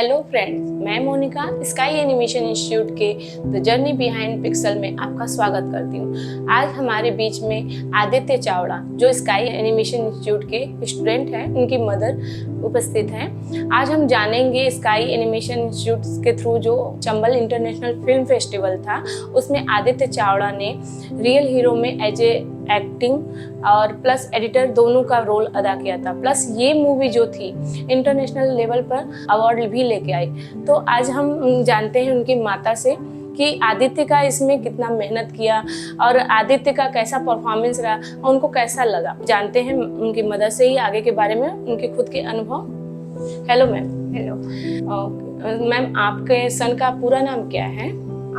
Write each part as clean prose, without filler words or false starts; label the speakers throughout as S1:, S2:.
S1: Hello friends, मैं Monika sky animation institute के the journey behind pixel में आपका स्वागत करती हूँ। आज हमारे बीच में आदित्य चावड़ा जो स्काई एनिमेशन इंस्टीट्यूट के स्टूडेंट हैं, उनकी मदर उपस्थित हैं। आज हम जानेंगे स्काई एनिमेशन इंस्टीट्यूट के थ्रू जो चंबल इंटरनेशनल फिल्म फेस्टिवल था, उसमें आदित्य चावड़ा ने रियल हीरो में एज ए एक्टिंग और प्लस एडिटर दोनों का रोल अदा किया था। प्लस ये मूवी जो थी इंटरनेशनल लेवल पर अवार्ड भी लेके आई। तो आज हम जानते हैं उनकी माता से कि आदित्य का इसमें कितना मेहनत किया और आदित्य का कैसा परफॉर्मेंस रहा और उनको कैसा लगा। जानते हैं उनकी मदर से ही आगे के बारे में, उनके खुद के अनुभव। Hello ma'am.
S2: हेलो
S1: मैम, आपके सन का पूरा नाम क्या है?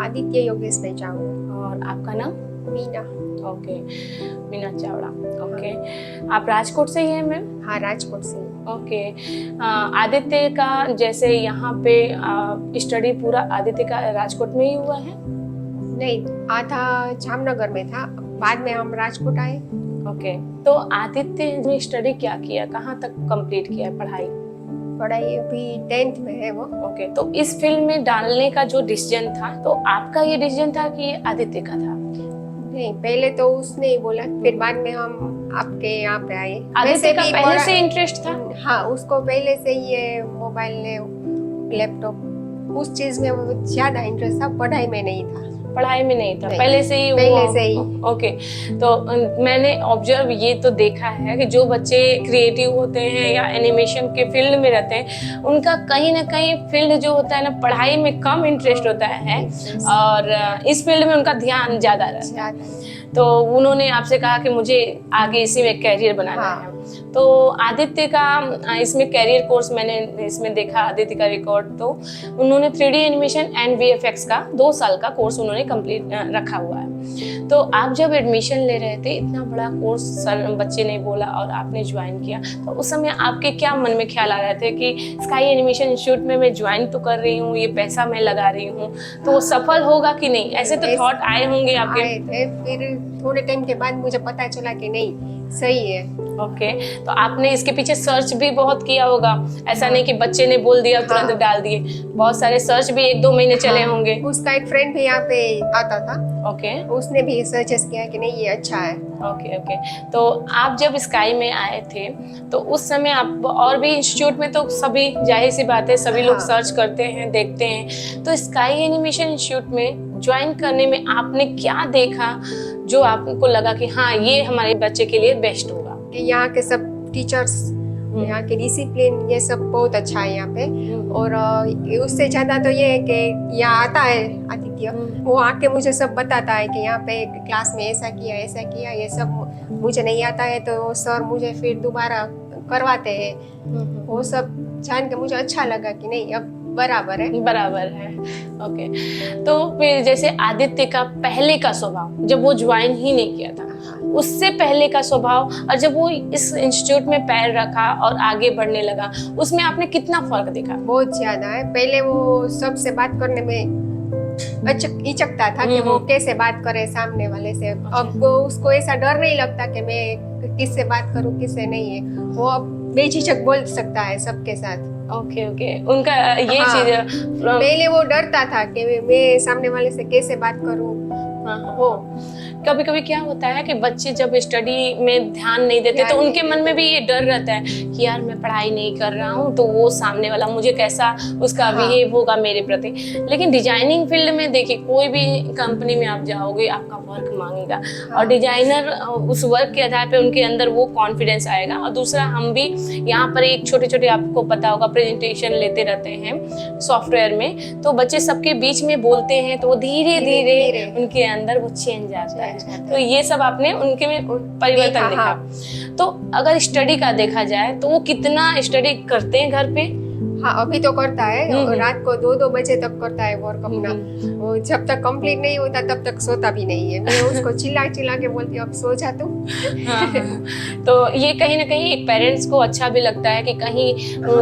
S2: आदित्य योगेश चावड़ा।
S1: और आपका नाम?
S2: मीना।
S1: ओके, मीना चावड़ा। ओके, आप राजकोट से ही हैं मैम?
S2: हाँ, राजकोट से।
S1: ओके, आदित्य का जैसे यहाँ पे स्टडी पूरा आदित्य का राजकोट में ही हुआ है?
S2: नहीं, आधा जामनगर में था, बाद में हम राजकोट आए।
S1: ओके, तो आदित्य ने स्टडी क्या किया, कहाँ तक कंप्लीट किया है पढ़ाई?
S2: पढ़ाई अभी 10th में है वो।
S1: ओके, तो इस फिल्म में डालने का जो डिसीजन था, तो आपका ये डिसीजन था कि ये आदित्य का था?
S2: नहीं, पहले तो उसने ही बोला, फिर बाद में हम आपके यहाँ पे आए।
S1: आदित्य का पहले से इंटरेस्ट था?
S2: हाँ, उसको पहले से ये मोबाइल ने, लैपटॉप, उस चीज में वो ज्यादा इंटरेस्ट था, पढ़ाई में नहीं था।
S1: पढ़ाई में नहीं था,
S2: नहीं,
S1: पहले से ही?
S2: पहले से ही।
S1: ओके, तो मैंने ऑब्जर्व ये तो देखा है कि जो बच्चे क्रिएटिव होते हैं या एनिमेशन के फील्ड में रहते हैं, उनका कहीं ना कहीं फील्ड जो होता है ना, पढ़ाई में कम इंटरेस्ट होता है और इस फील्ड में उनका ध्यान ज्यादा रहता है। तो उन्होंने आपसे कहा कि मुझे आगे इसी में कैरियर बनाना है। तो आदित्य का इसमें कैरियर कोर्स मैंने इसमें देखा, आदित्य का रिकॉर्ड, तो उन्होंने 3D एनिमेशन एंड VFX का 2 साल का कोर्स उन्होंने कंप्लीट रखा हुआ है। तो आप जब एडमिशन ले रहे थे, इतना बड़ा कोर्स सर बच्चे ने बोला और आपने ज्वाइन किया, तो उस समय आपके क्या मन में ख्याल आ रहे थे कि स्काई एनिमेशन इंस्टीट्यूट में मैं ज्वाइन तो कर रही हूँ, ये पैसा मैं लगा रही हूँ, तो वो सफल होगा कि नहीं, ऐसे तो थॉट आए होंगे आपके?
S2: आए थे, फिर थोड़े टाइम के बाद मुझे पता चला कि नहीं, सही है।
S1: ओके, तो आपने इसके पीछे सर्च भी बहुत किया होगा, ऐसा नहीं कि बच्चे ने बोल दिया तुरंत डाल दिए, बहुत सारे सर्च भी 1-2 महीने चले होंगे।
S2: उसका एक फ्रेंड भी यहाँ पे आता था।
S1: ओके,
S2: उसने भी सर्चेस किया कि नहीं, ये अच्छा है।
S1: ओके ओके, तो आप जब स्काई में आए थे तो उस समय आप और भी इंस्टीट्यूट में तो सभी, जाहिर सी बात है, सभी लोग सर्च करते हैं, देखते हैं, तो स्काई एनिमेशन इंस्टीट्यूट में ज्वाइन करने में आपने क्या देखा जो आपको लगा कि हाँ, ये हमारे बच्चे के लिए बेस्ट होगा?
S2: कि यहाँ के सब टीचर्स, यहाँ के डिसिप्लिन, ये सब बहुत अच्छा है यहाँ पे। और उससे ज्यादा तो ये है कि यहाँ आता है आदित्य, वो आके मुझे सब बताता है कि यहाँ पे क्लास में ऐसा किया, ये सब मुझे नहीं आता है तो सर मुझे फिर दोबारा करवाते हैं। वो सब जान के मुझे अच्छा लगा कि नहीं, अब बराबर है।
S1: ओके, तो फिर जैसे आदित्य का पहले का स्वभाव, जब वो ज्वाइन ही नहीं किया था, उससे पहले का स्वभाव और जब वो इस इंस्टीट्यूट में पैर रखा और आगे बढ़ने लगा, उसमें आपने कितना फर्क देखा?
S2: बहुत ज्यादा है। पहले वो सबसे बात करने में हिचकता था कि वो कैसे बात करे सामने वाले से। अब वो उसको ऐसा डर नहीं लगता कि मैं किससे बात करूं, किससे नहीं है, वो अब बेझिझक बोल सकता है सबके साथ।
S1: ओके, उनका ये चीज,
S2: पहले वो डरता था कि मैं सामने वाले से कैसे बात करूं।
S1: वो कभी कभी क्या होता है कि बच्चे जब स्टडी में ध्यान नहीं देते तो उनके मन में भी ये डर रहता है कि यार मैं पढ़ाई नहीं कर रहा हूँ तो वो सामने वाला मुझे कैसा उसका बिहेव होगा मेरे प्रति। लेकिन डिजाइनिंग फील्ड में देखिए, कोई भी कंपनी में आप जाओगे, आपका वर्क मांगेगा और डिजाइनर उस वर्क के आधार पे उनके अंदर वो कॉन्फिडेंस आएगा। और दूसरा, हम भी यहाँ पर एक छोटे आपको पता होगा प्रेजेंटेशन लेते रहते हैं सॉफ्टवेयर में, तो बच्चे सबके बीच में बोलते हैं तो वो धीरे धीरे उनके अंदर वो चेंज आता है। तो ये सब आपने उनके में परिवर्तन देखा। तो अगर स्टडी का देखा जाए तो वो कितना स्टडी करते हैं घर पे?
S2: हाँ, अभी तो करता है और रात को 2-2 बजे तक करता है वर्क अपना। वो जब तक कंप्लीट नहीं होता तब तक सोता भी नहीं है। मैं उसको चिल्ला के बोलती हूँ अब सो जा तू।
S1: तो ये कहीं ना कहीं एक पेरेंट्स को अच्छा भी लगता है कि कहीं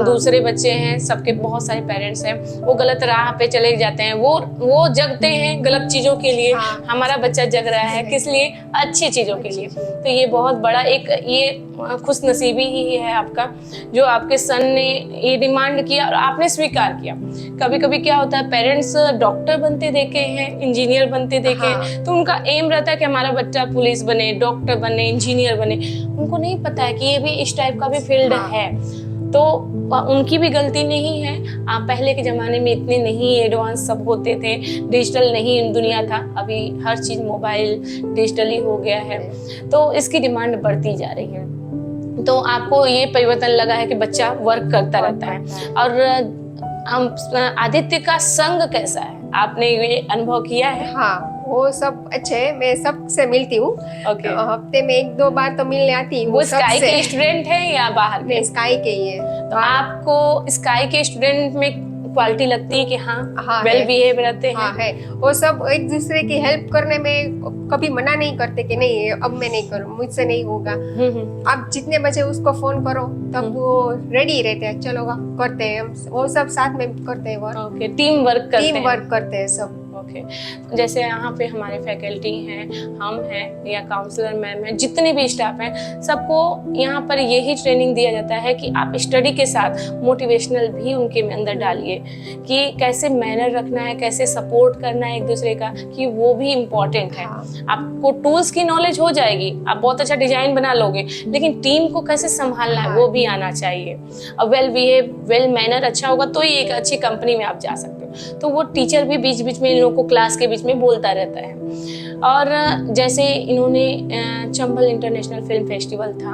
S1: दूसरे बच्चे हैं, सबके बहुत सारे पेरेंट्स हैं, वो गलत राह पे चले जाते हैं, वो जगते हैं गलत चीजों के लिए। हमारा बच्चा जग रहा है किस लिए? अच्छी चीजों के लिए। तो ये बहुत बड़ा एक ये खुश नसीबी ही है आपका, जो आपके सन ने ये डिमांड किया और आपने स्वीकार किया। कभी कभी क्या होता है, पेरेंट्स डॉक्टर बनते देखे हैं, इंजीनियर बनते देखे हैं, तो उनका एम रहता है कि हमारा बच्चा पुलिस बने, डॉक्टर बने, इंजीनियर बने। उनको नहीं पता है कि ये भी इस टाइप का भी फील्ड है। तो उनकी भी गलती नहीं है। पहले के ज़माने में इतने नहीं एडवांस सब होते थे, डिजिटल नहीं दुनिया था। अभी हर चीज़ मोबाइल डिजिटली हो गया है, तो इसकी डिमांड बढ़ती जा रही है। तो आपको ये परिवर्तन लगा है कि बच्चा वर्क करता रहता है। और आदित्य का संग कैसा है, आपने ये अनुभव किया है?
S2: हाँ, वो सब अच्छे है। मैं सबसे मिलती हूँ।
S1: ओके।
S2: हफ्ते में 1-2 बार तो मिलने आती हूँ।
S1: वो स्काई के स्टूडेंट है या बाहर के?
S2: नहीं, स्काई के ही है।
S1: तो आपको स्काई के स्टूडेंट में क्वालिटी लगती है कि हाँ वेल बिहेव रहते हैं?
S2: हाँ है। वो सब एक दूसरे की हेल्प करने में कभी मना नहीं करते कि नहीं अब मैं नहीं करूँ, मुझसे नहीं होगा। आप जितने बजे उसको फोन करो तब वो रेडी रहते हैं, चलो करते हैं। वो सब साथ में करते हैं वर्क।
S1: ओके, टीम वर्क
S2: करते हैं सब।
S1: ओके। जैसे यहाँ पे हमारे फैकल्टी हैं, हम हैं या काउंसलर मैम हैं, जितने भी स्टाफ हैं, सबको यहाँ पर यही ट्रेनिंग दिया जाता है कि आप स्टडी के साथ मोटिवेशनल भी उनके अंदर डालिए कि कैसे मैनर रखना है, कैसे सपोर्ट करना है एक दूसरे का, कि वो भी इम्पोर्टेंट है। आपको टूल्स की नॉलेज हो जाएगी, आप बहुत अच्छा डिजाइन बना लोगे, लेकिन टीम को कैसे संभालना है वो भी आना चाहिए। और वेल बिहेव, वेल मैनर अच्छा होगा तो ही एक अच्छी कंपनी में आप जा सकते हो। तो वो टीचर भी बीच बीच में इन लोगों को क्लास के बीच में बोलता रहता है। और जैसे इन्होंने चंबल इंटरनेशनल फिल्म फेस्टिवल था,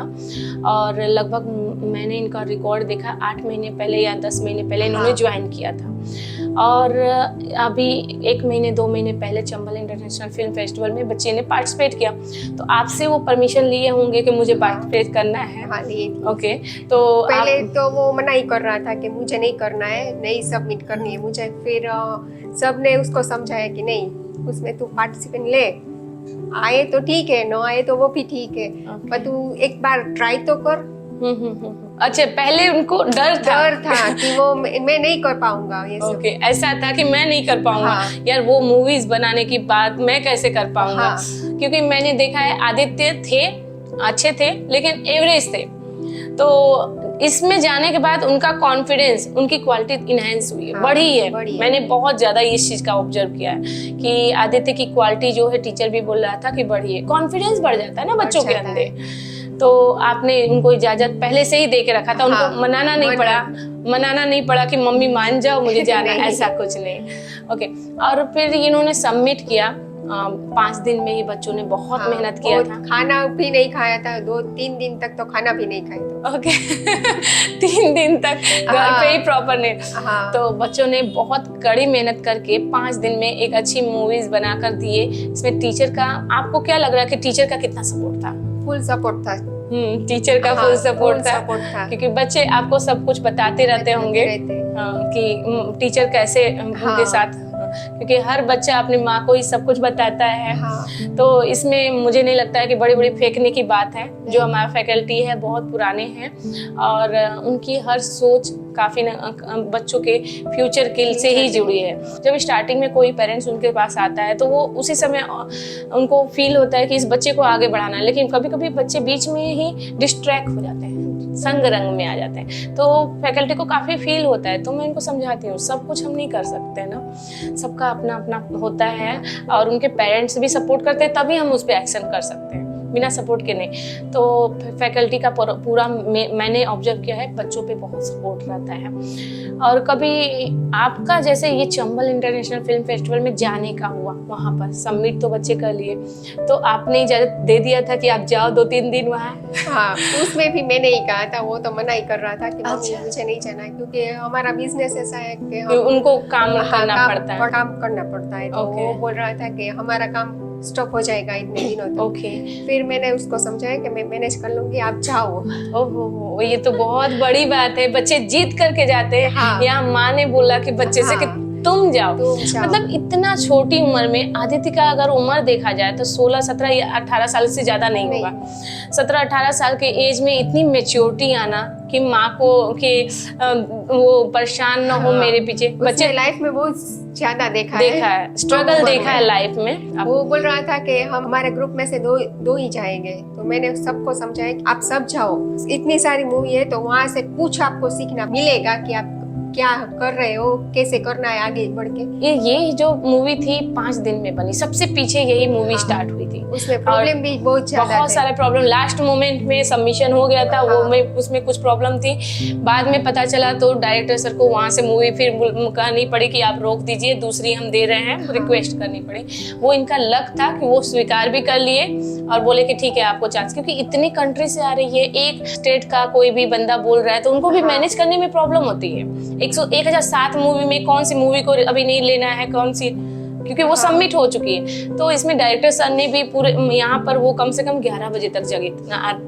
S1: और लगभग मैंने इनका रिकॉर्ड देखा 8 महीने पहले या 10 महीने पहले इन्होंने ज्वाइन किया था। और अभी 1 महीने 2 महीने पहले चंबल इंटरनेशनल फिल्म फेस्टिवल में बच्चे ने पार्टिसिपेट किया। तो आपसे वो परमिशन लिए होंगे कि मुझे पार्टिसिपेट करना है?
S2: हाँ, लिए थी।
S1: ओके। तो
S2: पहले तो वो मना ही कर रहा था कि मुझे नहीं करना है, नहीं सबमिट करनी है मुझे। फिर सबने उसको समझाया कि नहीं, उसमें तू पार्टिसिपेट ले, आए तो ठीक है, न आए तो वो भी ठीक है, पर तू एक बार ट्राई तो कर।
S1: अच्छा, पहले उनको डर था
S2: कि वो मैं नहीं कर पाऊंगा ये सब।
S1: ओके, ऐसा था कि मैं नहीं कर पाऊंगा। यार वो मूवीज बनाने की बात मैं कैसे कर पाऊंगा? क्योंकि मैंने देखा है आदित्य थे, अच्छे थे, लेकिन एवरेज थे। तो इसमें जाने के बाद उनका कॉन्फिडेंस, उनकी क्वालिटी इनहेंस हुई है, बढ़ी है। मैंने बहुत ज्यादा इस चीज का ऑब्जर्व किया है कि आदित्य की क्वालिटी जो है, टीचर भी बोल रहा था कि बढ़ी है। कॉन्फिडेंस बढ़ जाता है ना बच्चों के अंदर। तो आपने उनको इजाजत पहले से ही दे के रखा था, उनको मनाना नहीं पड़ा कि मम्मी मान जाओ मुझे जाना है, ऐसा कुछ नहीं। ओके। और फिर इन्होंने सबमिट किया 5 दिन में ही। बच्चों ने बहुत मेहनत किया था,
S2: खाना भी नहीं खाया था, 2-3 दिन तक तो खाना भी नहीं खाया था।
S1: ओके। 3 दिन तक घर पे ही प्रॉपर नहीं। तो बच्चों ने बहुत कड़ी मेहनत करके 5 दिन में एक अच्छी मूवीज बनाकर दिए। इसमें टीचर का, आपको क्या लग रहा है कि टीचर का कितना सपोर्ट था?
S2: फुल सपोर्ट था।
S1: टीचर का फुल सपोर्ट था, क्योंकि बच्चे आपको सब कुछ बताते रहते होंगे कि टीचर कैसे उनके साथ, क्योंकि हर बच्चा अपनी माँ को ही सब कुछ बताता है। तो इसमें मुझे नहीं लगता है कि बड़ी बड़ी फेंकने की बात है। जो हमारा फैकल्टी है बहुत पुराने हैं, और उनकी हर सोच काफ़ी बच्चों के फ्यूचर के से ही जुड़ी है। जब स्टार्टिंग में कोई पेरेंट्स उनके पास आता है तो वो उसी समय उनको फील होता है कि इस बच्चे को आगे बढ़ाना है, लेकिन कभी कभी बच्चे बीच में ही डिस्ट्रैक्ट हो जाते हैं, संग रंग में आ जाते हैं। तो फैकल्टी को काफ़ी फील होता है। तो मैं इनको समझाती हूँ, सब कुछ हम नहीं कर सकते ना, सबका अपना अपना होता है, और उनके पेरेंट्स भी सपोर्ट करते हैं तभी हम उस पर एक्शन कर सकते हैं, बिना सपोर्ट के नहीं। तो फैकल्टी का पूरा मैंने ऑब्जर्व किया है, बच्चों पे बहुत सपोर्ट रहता है। और कभी आपका जैसे ये चंबल इंटरनेशनल फिल्म फेस्टिवल में जाने का हुआ, वहाँ पर सबमिट तो बच्चे कर लिए, तो आपने इजाजत दे दिया था कि आप जाओ 2-3 दिन वहाँ?
S2: हाँ, उसमें भी मैंने ही कहा था, वो तो मना ही कर रहा था कि मम्मी मुझे नहीं जाना है, क्योंकि हमारा बिजनेस ऐसा है कि
S1: उनको काम करना पड़ता है।
S2: तो वो बोल रहा था कि हमारा काम स्टॉप हो जाएगा इतने दिनों तक।
S1: ओके।
S2: फिर मैंने उसको समझाया कि मैं मैनेज कर लूंगी, आप जाओ।
S1: ओहो, ये तो बहुत बड़ी बात है। बच्चे जीत करके जाते हैं। यहाँ माँ ने बोला कि बच्चे से कि तुम जाओ। मतलब इतना छोटी उम्र में, आदित्य का अगर उम्र देखा जाए तो 16, 17 या 18 साल से ज्यादा नहीं होगा। 17-18 साल के एज में इतनी मेच्योरिटी आना कि माँ को कि वो परेशान ना हो मेरे पीछे। बच्चे
S2: लाइफ में बहुत ज्यादा देखा है,
S1: स्ट्रगल देखा है लाइफ में।
S2: वो बोल रहा था कि हम हमारे ग्रुप में से दो ही जाएंगे। तो मैंने सबको समझाया कि आप सब जाओ, इतनी सारी मूवी है तो वहाँ से कुछ आपको सीखना मिलेगा कि आप क्या कर रहे हो, कैसे करना है आगे बढ़ के।
S1: ये जो मूवी थी 5 दिन में बनी, सबसे पीछे यही मूवी
S2: हाँ।
S1: स्टार्ट हुई थी।
S2: उसमें प्रॉब्लम भी बहुत ज्यादा
S1: बहुत
S2: थे।
S1: सारे प्रॉब्लम, लास्ट मोमेंट में सबमिशन हो गया था, वो
S2: हाँ।
S1: में उसमें कुछ प्रॉब्लम थी। बाद में पता चला तो डायरेक्टर सर को वहां से मूवी फिर कहनी पड़ी कि आप रोक दीजिए, दूसरी हम दे रहे हैं, रिक्वेस्ट करनी पड़ी। वो इनका लक था कि वो स्वीकार भी कर लिए और बोले कि ठीक है आपको चांस, क्योंकि इतनी कंट्री से आ रही है, एक स्टेट का कोई भी बंदा बोल रहा है तो उनको भी मैनेज करने में प्रॉब्लम होती है। 1007 मूवी में कौन सी मूवी को अभी नहीं लेना है, कौन सी, क्योंकि वो सबमिट हो चुकी है। तो इसमें डायरेक्टर सर ने भी पूरे यहाँ पर वो कम से कम 11 बजे तक जगे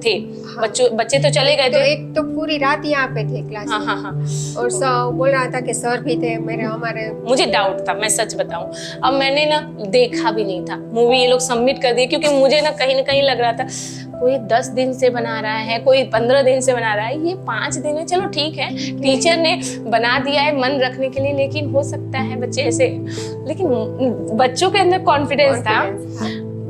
S1: थे। बच्चे तो चले गए
S2: तो
S1: थे।
S2: एक तो पूरी रात यहाँ पे थे क्लास
S1: हाँ
S2: में।
S1: हाँ हाँ।
S2: और सब बोल रहा था कि सर भी थे मेरे, हमारे।
S1: मुझे डाउट था, मैं सच बताऊं, अब मैंने ना देखा भी नहीं था मूवी, ये लोग सबमिट कर दिए, क्योंकि मुझे ना कहीं लग रहा था कोई 10 दिन से बना रहा है, कोई 15 दिन से बना रहा है, ये 5 दिन है, चलो ठीक है, टीचर ने बना दिया है मन रखने के लिए, लेकिन हो सकता है बच्चे ऐसे, लेकिन बच्चों के अंदर कॉन्फिडेंस था।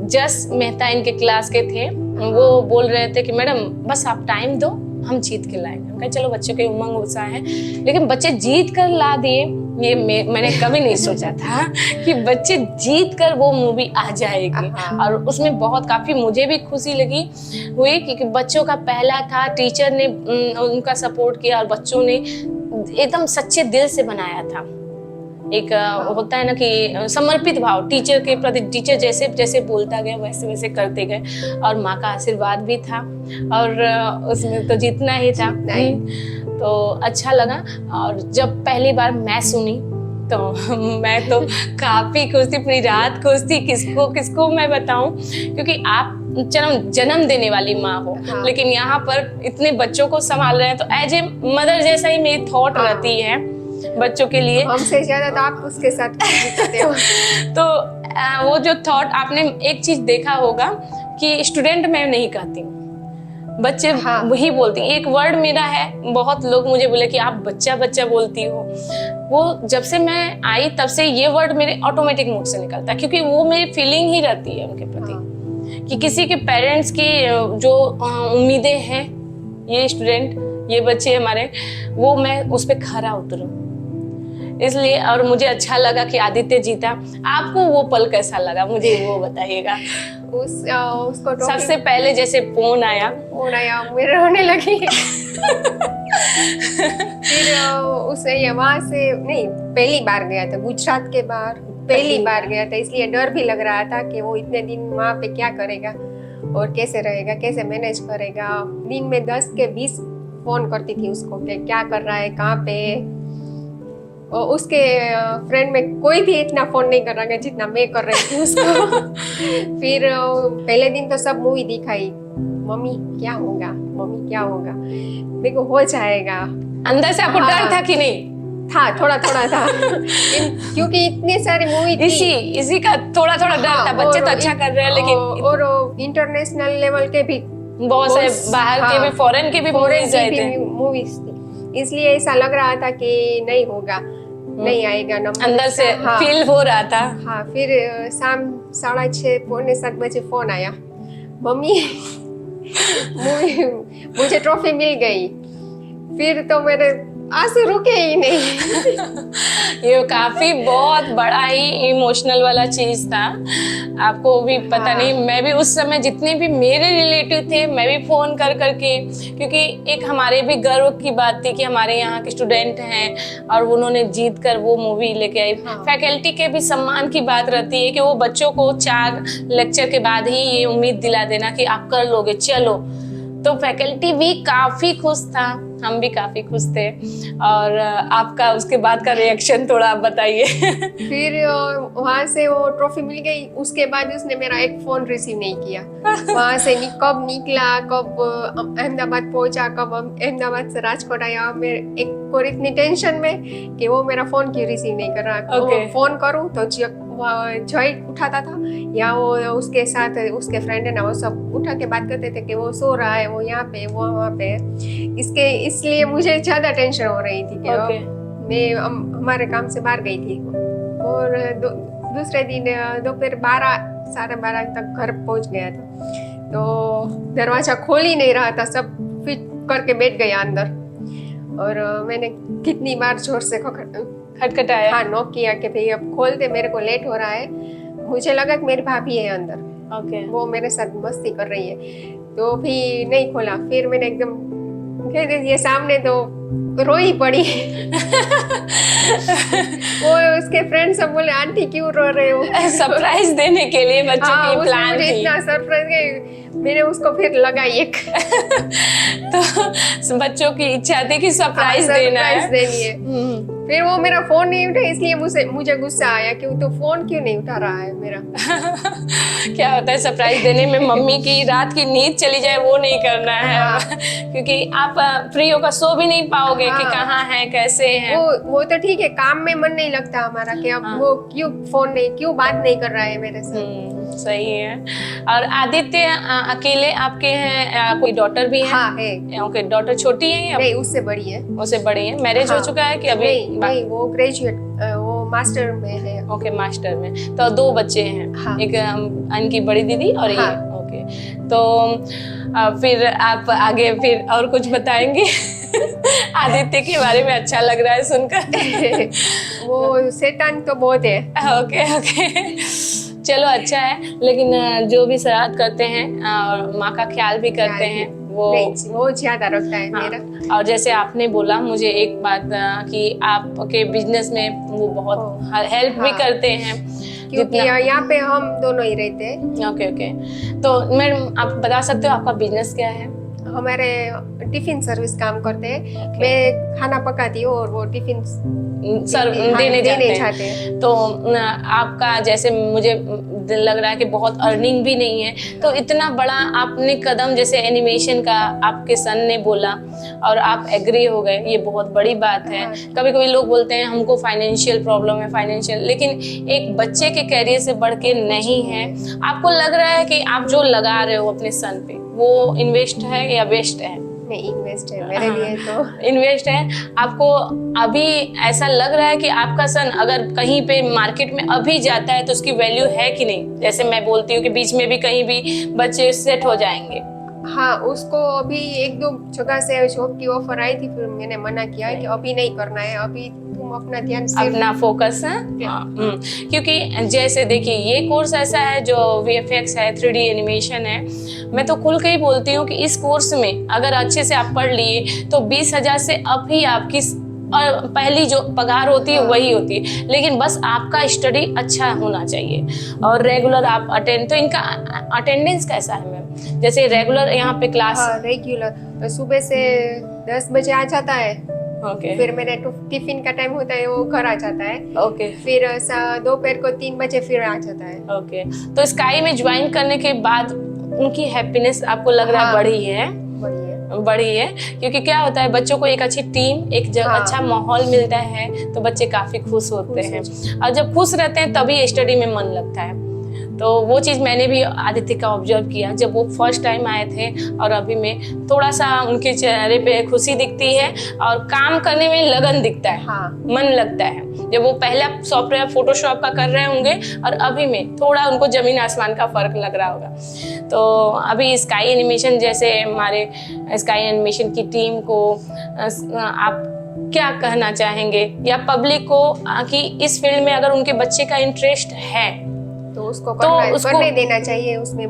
S1: जस मेहता इनके क्लास के थे, वो बोल रहे थे कि मैडम बस आप टाइम दो, हम जीत के लाएंगे। हम कहा चलो बच्चों के उमंग उत्साह है, लेकिन बच्चे जीत कर ला दिए। ये मैंने कभी नहीं सोचा था कि बच्चे जीत कर वो मूवी आ जाएगी। और उसमें बहुत काफी मुझे भी खुशी लगी हुई, क्योंकि बच्चों का पहला था, टीचर ने उनका सपोर्ट किया और बच्चों ने एकदम सच्चे दिल से बनाया था। एक होता है ना कि समर्पित भाव टीचर के प्रति, टीचर जैसे जैसे बोलता गया वैसे वैसे करते गए, और माँ का आशीर्वाद भी था, और उसमें तो जीतना ही था। तो अच्छा लगा। और जब पहली बार मैं सुनी तो मैं तो काफी खुश थी, पूरी रात खुश थी। किसको मैं बताऊं, क्योंकि आप जन्म देने वाली माँ हो, लेकिन यहाँ पर इतने बच्चों को संभाल रहे हैं, तो एज ए मदर जैसा ही मेरी थॉट रहती है बच्चों के लिए।
S2: हमसे ज्यादा तो आप उसके साथ करते हो।
S1: तो वो जो थॉट, आपने एक चीज देखा होगा कि स्टूडेंट मैं नहीं कहती, बच्चे वही बोलती। एक वर्ड मेरा है, बहुत लोग मुझे बोले कि आप बच्चा बच्चा बोलती हो। वो जब से मैं आई तब से ये वर्ड मेरे ऑटोमेटिक मुंह से निकलता है, क्योंकि वो मेरी फीलिंग ही रहती है उनके प्रति, कि किसी के पेरेंट्स की जो उम्मीदें हैं, ये स्टूडेंट, ये बच्चे हमारे, वो मैं उस पर खरा उतरूं, इसलिए। और मुझे अच्छा लगा कि आदित्य जीता। आपको वो पल कैसा लगा, मुझे वो बताइएगा।
S2: उसको
S1: सबसे पहले जैसे फोन आया
S2: मेरे रोने लगी। फिर उसे वहां से नहीं, पहली बार गया था गुजरात के बाहर, पहली बार गया था, इसलिए डर भी लग रहा था कि वो इतने दिन वहां पे क्या करेगा और कैसे रहेगा, कैसे मैनेज करेगा। दिन में 10 के 20 फोन करती थी उसको कि क्या कर रहा है, कहाँ पे। और उसके फ्रेंड में कोई भी इतना फोन नहीं कर रहा है जितना मैं कर रही थी उसको। फिर पहले दिन तो सब मूवी दिखाई, मम्मी क्या होगा, मम्मी क्या होगा, देखो हो जाएगा।
S1: अंदर से आपको डर था कि नहीं?
S2: था, थोड़ा था। क्योंकि इतने सारी मूवी थी,
S1: इसी का थोड़ा डर था। बच्चे तो अच्छा कर रहे हैं, लेकिन
S2: और इंटरनेशनल लेवल के भी
S1: बहुत से बाहर के भी, फॉरेन के भी
S2: मूवीज थी, इसलिए ऐसा लग रहा था कि नहीं होगा, नहीं आएगा नंबर।
S1: अंदर से फील हो रहा था।
S2: हाँ, फिर शाम 6:30 पौने 7 बजे फोन आया, मम्मी मुझे ट्रॉफी मिल गई। फिर तो मेरे आंसू रुके ही नहीं।
S1: ये काफी बहुत बड़ा ही इमोशनल वाला चीज था। आपको भी पता नहीं, मैं भी उस समय जितने भी मेरे रिलेटिव थे, मैं भी फोन कर करके, क्योंकि एक हमारे भी गर्व की बात थी कि हमारे यहाँ के स्टूडेंट हैं और उन्होंने जीत कर वो मूवी लेके आई। फैकल्टी के भी सम्मान की बात रहती है कि वो बच्चों को 4 लेक्चर के बाद ही ये उम्मीद दिला देना कि आप कर लोगे, चलो। तो फैकल्टी भी काफी खुश था, हम भी काफी खुश थे। और आपका उसके बाद का रिएक्शन थोड़ा आप बताइए।
S2: फिर वहां से वो ट्रॉफी मिल गई, उसके बाद उसने मेरा एक फोन रिसीव नहीं किया। वहां से कब निकला, कब अहमदाबाद पहुंचा, कब अहमदाबाद से राजकोट आया, मैं एक और इतनी टेंशन में कि वो मेरा फोन क्यों रिसीव नहीं कर रहा। फोन करूं तो जय उठाता था, या वो उसके साथ उसके फ्रेंड है ना, वो सब उठा के बात करते थे कि वो सो रहा है, वो यहाँ पे, वो वहाँ पे। इसलिए मुझे ज्यादा टेंशन हो रही थी कि मैं हमारे काम से बाहर गई थी। और दूसरे दिन दोपहर 12-12:30 तक घर पहुंच गया था, तो दरवाजा खोल ही नहीं रहा था, सब फिट करके बैठ गया अंदर। और मैंने कितनी बार जोर से
S1: खटखटाया?
S2: हाँ नॉक किया कि भाई अब खोल दे, मेरे को लेट हो रहा है। मुझे लगा कि मेरी भाभी है अंदर,
S1: ओके।
S2: वो मेरे साथ मस्ती कर रही है, तो भी नहीं खोला। फिर मैंने एकदम कह दिया, ये सामने तो रोई पड़ी। वो उसके फ्रेंड सब बोले आंटी क्यों रो रहे हो?
S1: सरप्राइज देने के लिए बच्चों
S2: हाँ,
S1: की
S2: उसने
S1: प्लान
S2: मुझे
S1: थी।
S2: इतना सरप्राइज, मैंने उसको फिर लगाई एक।
S1: तो बच्चों की इच्छा थी कि सरप्राइज देना है।
S2: सरप्राइज देनी है। फिर वो मेरा फोन नहीं उठा, इसलिए मुझे गुस्सा आया कि तो फोन क्यों नहीं उठा रहा है मेरा।
S1: क्या होता है सरप्राइज देने में, मम्मी की रात की नींद चली जाए वो नहीं करना है।
S2: हाँ।
S1: क्योंकि आप फ्री होकर सो भी नहीं पाओगे कि
S2: हाँ।
S1: कहाँ है कैसे है।
S2: वो तो ठीक है, काम में मन नहीं लगता हमारा कि अब वो क्यों बात नहीं कर रहा है मेरे साथ।
S1: सही है। और आदित्य अकेले आपके हैं? कोई डॉटर भी है?
S2: हाँ है।
S1: ओके, डॉटर छोटी है या
S2: नहीं, उससे बड़ी है।
S1: उससे बड़ी है? मैरिज हो चुका है कि अभी?
S2: नहीं, वो ग्रेजुएट, वो मास्टर में है।
S1: ओके, मास्टर में। तो 2 बच्चे हैं।
S2: हाँ।
S1: एक इनकी बड़ी दीदी और
S2: हाँ।
S1: ये। ओके, तो फिर आप आगे फिर और कुछ बताएंगे? आदित्य के बारे में अच्छा लग रहा है सुनकर।
S2: वो शैतान तो बहुत है।
S1: ओके ओके, चलो अच्छा है। लेकिन जो भी शरारत करते हैं और माँ का ख्याल भी करते हैं
S2: वो ज्यादा रखता है मेरा।
S1: और जैसे आपने बोला मुझे एक बात कि आपके बिजनेस में वो बहुत हेल्प भी करते हैं,
S2: क्योंकि यहाँ पे हम दोनों ही रहते हैं।
S1: ओके ओके, तो मैडम आप बता सकते हो आपका बिजनेस क्या है?
S2: हमारे टिफिन सर्विस काम करते हैं। मैं खाना पकाती हूँ और वो टिफिन
S1: देने जाते हैं। तो आपका जैसे मुझे लग रहा है कि बहुत अर्निंग भी नहीं है, तो इतना बड़ा आपने कदम जैसे एनिमेशन का आपके सन ने बोला और आप एग्री हो गए, ये बहुत बड़ी बात है। कभी कभी लोग बोलते हैं हमको फाइनेंशियल प्रॉब्लम है, फाइनेंशियल, लेकिन एक बच्चे के कैरियर से बढ़ के नहीं है। आपको लग रहा है कि आप जो लगा रहे हो अपने सन पे वो इन्वेस्ट है या वेस्ट है?
S2: नहीं, इन्वेस्ट है मेरे लिए, तो
S1: इन्वेस्ट है। आपको अभी ऐसा लग रहा है कि आपका सन अगर कहीं पे मार्केट में अभी जाता है तो उसकी वैल्यू है कि नहीं? जैसे मैं बोलती हूँ कि बीच में भी कहीं भी बच्चे सेट हो जाएंगे।
S2: हाँ, उसको अभी 1-2 जगह से जॉब की ऑफर आई थी, फिर मैंने मना किया कि अभी नहीं करना है, अभी तुम अपना ध्यान
S1: अपना फोकस है। क्योंकि जैसे देखिए ये कोर्स ऐसा है जो VFX है, 3D एनिमेशन है। मैं तो खुल के ही बोलती हूँ कि इस कोर्स में अगर अच्छे से आप पढ़ लिए तो 20,000 से अप ही आपकी और पहली जो पगार होती है वही होती है। लेकिन बस आपका स्टडी अच्छा होना चाहिए और रेगुलर आप अटेंड। तो इनका अटेंडेंस कैसा है मैम? जैसे रेगुलर यहाँ पे क्लास?
S2: हाँ, रेगुलर सुबह से 10 बजे आ जाता है।
S1: ओके।
S2: फिर मेरे टिफिन का टाइम होता है, वो घर आ जाता है।
S1: ओके।
S2: फिर दोपहर को 3 बजे फिर आ जाता है।
S1: ओके, तो स्काई में ज्वाइन करने के बाद उनकी हैप्पीनेस आपको लग रहा है बढ़ी है? क्योंकि क्या होता है बच्चों को एक अच्छी टीम, एक अच्छा माहौल मिलता है तो बच्चे काफी खुश होते हैं और जब खुश रहते हैं तभी स्टडी में मन लगता है। तो वो चीज़ मैंने भी आदित्य का ऑब्जर्व किया जब वो फर्स्ट टाइम आए थे और अभी में थोड़ा सा उनके चेहरे पे खुशी दिखती है और काम करने में लगन दिखता है।
S2: हाँ। मन
S1: लगता है। जब वो पहला सॉफ्टवेयर फोटोशॉप का कर रहे होंगे और अभी में थोड़ा उनको जमीन आसमान का फर्क लग रहा होगा। तो अभी स्काई एनिमेशन जैसे हमारे स्काई एनिमेशन की टीम को आप क्या कहना चाहेंगे या पब्लिक को कि इस फील्ड में अगर उनके बच्चे का इंटरेस्ट है
S2: तो उसको करने देना चाहिए। उसमें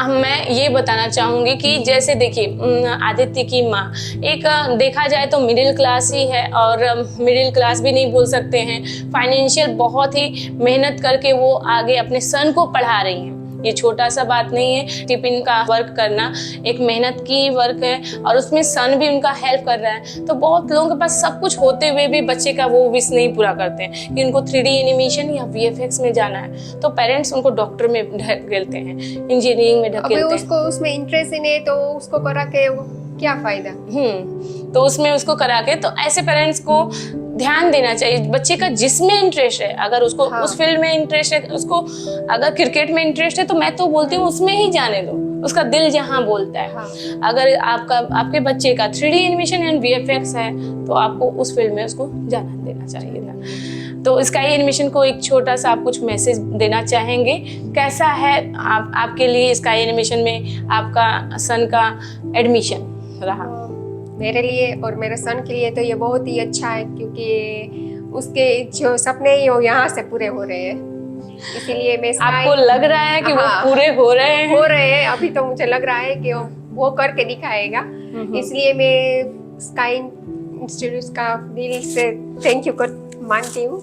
S1: मैं ये बताना चाहूंगी कि जैसे देखिए आदित्य की माँ एक देखा जाए तो मिडिल क्लास ही है और मिडिल क्लास भी नहीं बोल सकते हैं, फाइनेंशियल बहुत ही मेहनत करके वो आगे अपने सन को पढ़ा रही हैं। ये छोटा सा बात नहीं है, टिफिन का वर्क करना एक मेहनत की वर्क है और उसमें सन भी उनका हेल्प कर रहा है। तो बहुत लोगों के पास सब कुछ होते हुए भी बच्चे का वो विश नहीं पूरा करते हैं कि उनको 3D एनिमेशन या VFX में जाना है, तो पेरेंट्स उनको डॉक्टर में ढकेलते हैं, इंजीनियरिंग में ढकेलते हैं।
S2: उसको उसमें इंटरेस्ट ही नहीं तो उसको करा के क्या फायदा?
S1: तो उसमें उसको करा के, तो ऐसे पेरेंट्स को ध्यान देना चाहिए बच्चे का जिसमें इंटरेस्ट है। अगर उसको उस फील्ड में इंटरेस्ट है, उसको अगर क्रिकेट में इंटरेस्ट है तो मैं तो बोलती हूँ उसमें ही जाने दो, उसका दिल जहाँ बोलता है। अगर आपके बच्चे का 3D एनिमेशन एंड VFX है तो आपको उस फील्ड में उसको जाना देना चाहिए था। तो स्काई एनिमेशन को एक छोटा सा आप कुछ मैसेज देना चाहेंगे? कैसा है आपके लिए स्काई एनिमेशन में आपका सन का एडमिशन रहा?
S2: मेरे लिए और मेरे सन के लिए तो ये बहुत ही अच्छा है, क्योंकि उसके जो सपने ही वो यहाँ से पूरे हो रहे हैं। इसीलिए मैं
S1: आपको लग रहा है कि वो पूरे हो रहे हैं?
S2: अभी तो मुझे लग रहा है कि वो करके दिखाएगा। इसलिए मैं स्काई इंस्टीट्यूट का दिल से थैंक यू मानती हूँ।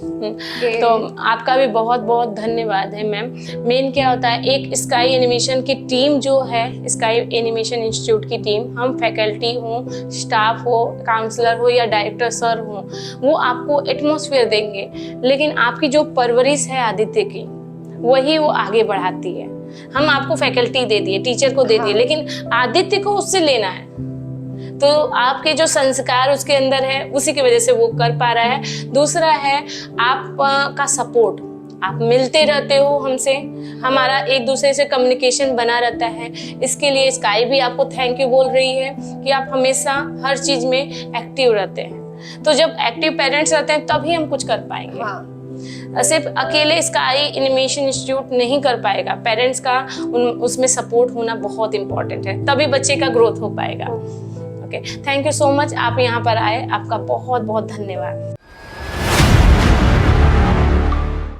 S1: तो आपका भी बहुत बहुत धन्यवाद है मैम। मेन क्या होता है, एक स्काई एनिमेशन की टीम जो है, स्काई एनिमेशन इंस्टीट्यूट की टीम, हम फैकल्टी हो, स्टाफ हो, काउंसलर हो या डायरेक्टर सर हो, वो आपको एटमॉस्फेयर देंगे, लेकिन आपकी जो परवरिश है आदित्य की, वही वो आगे बढ़ाती है। हम आपको फैकल्टी दे दिए, टीचर को दे दिए, लेकिन आदित्य को उससे लेना है। तो आपके जो संस्कार उसके अंदर है, उसी की वजह से वो कर पा रहा है। दूसरा है आपका सपोर्ट, आप मिलते रहते हो हमसे, हमारा एक दूसरे से कम्युनिकेशन बना रहता है। इसके लिए स्काई भी आपको थैंक यू बोल रही है कि आप हमेशा हर चीज में एक्टिव रहते हैं। तो जब एक्टिव पेरेंट्स रहते हैं तभी हम कुछ कर पाएंगे। सिर्फ अकेले स्काई एनिमेशन इंस्टीट्यूट नहीं कर पाएगा, पेरेंट्स का उसमें सपोर्ट होना बहुत इंपॉर्टेंट है, तभी बच्चे का ग्रोथ हो पाएगा। Okay, thank you so much, आप यहाँ पर आए, आपका बहुत बहुत धन्यवाद।